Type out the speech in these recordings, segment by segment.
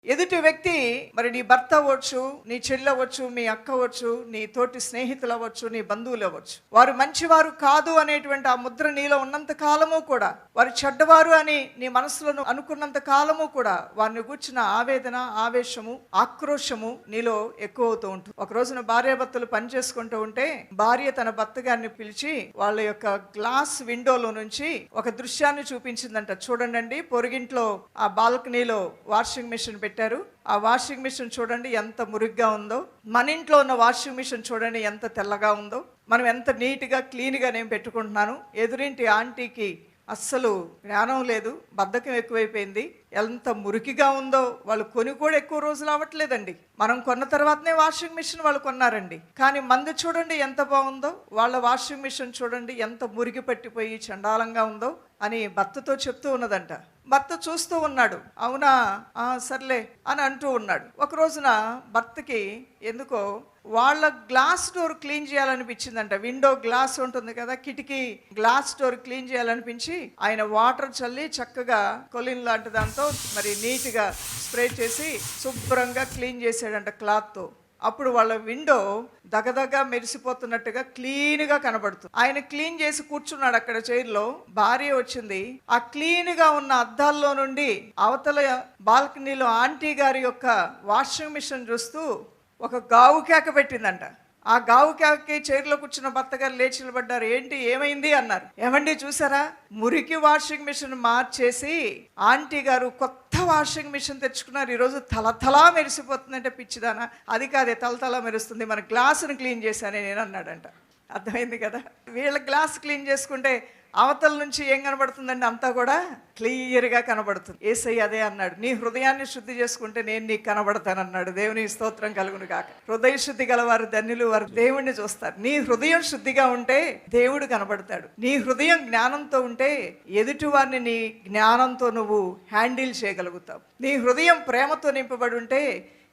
ఎదుటి వ్యక్తి మరి నీ భర్త అవ్వచ్చు, నీ చెల్లి అవ్వచ్చు, మీ అక్క అవ్వచ్చు, నీ తోటి స్నేహితులు అవ్వచ్చు, నీ బంధువులు అవ్వచ్చు. వారు మంచివారు కాదు అనేటువంటి ఆ ముద్ర నీలో ఉన్నంత కాలము కూడా, వారు చెడ్డవారు అని నీ మనసులో అనుకున్నంత కాలము కూడా వారిని కూర్చున్న ఆవేదన, ఆవేశము, ఆక్రోశము నీలో ఎక్కువ అవుతూ ఉంటుంది. ఒక రోజున భార్యాభర్తలు పని చేసుకుంటూ ఉంటే భార్య తన భర్త గారిని పిలిచి వాళ్ళ యొక్క గ్లాస్ విండోలో నుంచి ఒక దృశ్యాన్ని చూపించిందంట. చూడండి, పొరుగింట్లో ఆ బాల్కనీలో వాషింగ్ మెషిన్ పెట్టారు. ఆ వాషింగ్ మిషన్ చూడండి ఎంత మురిగ్గా ఉందో, మన ఇంట్లో ఉన్న వాషింగ్ మిషన్ చూడండి ఎంత తెల్లగా ఉందో, మనం ఎంత నీట్గా క్లీన్గా నేను పెట్టుకుంటున్నాను. ఎదురింటి ఆంటీకి అస్సలు జ్ఞానం లేదు, బద్ధకం ఎక్కువైపోయింది, ఎంత మురికిగా ఉందో. వాళ్ళు కొని కూడా ఎక్కువ రోజులు అవ్వట్లేదండి, మనం కొన్న తర్వాతనే వాషింగ్ మిషన్ వాళ్ళు కొన్నారండి. కానీ మంది చూడండి ఎంత బాగుందో, వాళ్ళ వాషింగ్ మిషన్ చూడండి ఎంత మురికి పట్టిపోయి చండాలంగా ఉందో అని భర్తతో చెప్తూ ఉన్నదంట. భర్త చూస్తూ ఉన్నాడు, అవునా సర్లే అని అంటూ ఉన్నాడు. ఒక రోజున భర్తకి ఎందుకో వాళ్ళ గ్లాస్ డోర్ క్లీన్ చేయాలనిపించిందంట. విండో గ్లాస్ ఉంటుంది కదా, కిటికీ గ్లాస్ డోర్ క్లీన్ చేయాలనిపించి ఆయన వాటర్ చల్లి చక్కగా కొలిన్ లాంటి దాంతో మరి నీట్గా స్ప్రే చేసి శుభ్రంగా క్లీన్ చేసాడంట క్లాత్తో. అప్పుడు వాళ్ళ విండో దగదగ మెరిసిపోతున్నట్టుగా క్లీన్గా కనబడుతుంది. ఆయన క్లీన్ చేసి కూర్చున్నాడు అక్కడ చైర్లో. భార్య వచ్చింది, ఆ క్లీన్గా ఉన్న అద్దాల్లో నుండి అవతల బాల్కనీలో ఆంటీ గారి యొక్క వాషింగ్ మిషన్ చూస్తూ ఒక గావు కేక పెట్టిందంట. ఆ గావు కేకకి చైర్లో కూర్చున్న భర్త గారు లేచి నిలబడ్డారు. ఏంటి, ఏమైంది అన్నారు. ఏమండి చూసారా, మురికి వాషింగ్ మిషన్ మార్చేసి ఆంటీ గారు కొత్త వాషింగ్ మిషన్ తెచ్చుకున్నారు, ఈరోజు తలతలా మెరిసిపోతుందంటే. పిచ్చిదానా, అది కాదే తలతలా మెరుస్తుంది, మన గ్లాసును క్లీన్ చేశానే నేను అన్నాడంట. అర్థమైంది కదా, వీళ్ళ గ్లాస్ క్లీన్ చేసుకుంటే అవతల నుంచి ఏం కనబడుతుందండి, అంతా కూడా క్లియర్గా కనబడుతుంది. యేసయ్య అదే అన్నాడు, నీ హృదయాన్ని శుద్ధి చేసుకుంటే నేను నీకు కనబడతానన్నాడు. దేవుని స్తోత్రం కలుగును గాక. హృదయ శుద్ధి గలవారు ధన్యులు, వారు దేవుణ్ణి చూస్తారు. నీ హృదయం శుద్ధిగా ఉంటే దేవుడు కనబడతాడు. నీ హృదయం జ్ఞానంతో ఉంటే ఎదుటి వారిని నీ జ్ఞానంతో నువ్వు హ్యాండిల్ చేయగలుగుతావు. నీ హృదయం ప్రేమతో నింపబడి ఉంటే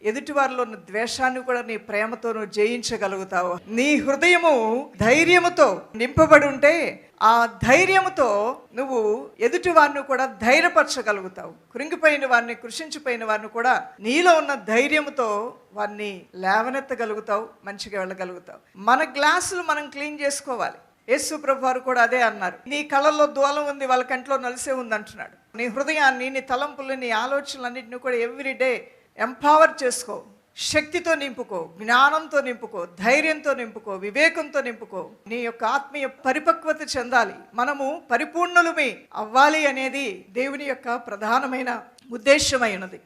ఎదుటి వారిలో ఉన్న ద్వేషాన్ని కూడా నీ ప్రేమతో నువ్వు జయించగలుగుతావు. నీ హృదయము ధైర్యముతో నింపబడి ఉంటే ఆ ధైర్యముతో నువ్వు ఎదుటి వారిని కూడా ధైర్యపరచగలుగుతావు. కృంగిపోయిన వారిని, కృషించిపోయిన వారిని కూడా నీలో ఉన్న ధైర్యముతో వారిని లేవనెత్తగలుగుతావు, మంచిగా వెళ్ళగలుగుతావు. మన గ్లాసులు మనం క్లీన్ చేసుకోవాలి. యేసు ప్రభు వారు కూడా అదే అన్నారు. నీ కళ్ళల్లో దూలం ఉంది, వాళ్ళ కంట్లో నలిసే ఉంది అంటున్నాడు. నీ హృదయాన్ని, నీ తలంపులు, నీ ఆలోచనలన్నింటినీ కూడా ఎవ్రీడే ఎంపవర్ చేసుకో, శక్తితో నింపుకో, జ్ఞానంతో నింపుకో, ధైర్యంతో నింపుకో, వివేకంతో నింపుకో. నీ యొక్క ఆత్మీయ పరిపక్వత చెందాలి, మనము పరిపూర్ణులమే అవ్వాలి అనేది దేవుని యొక్క ప్రధానమైన ఉద్దేశమైనది.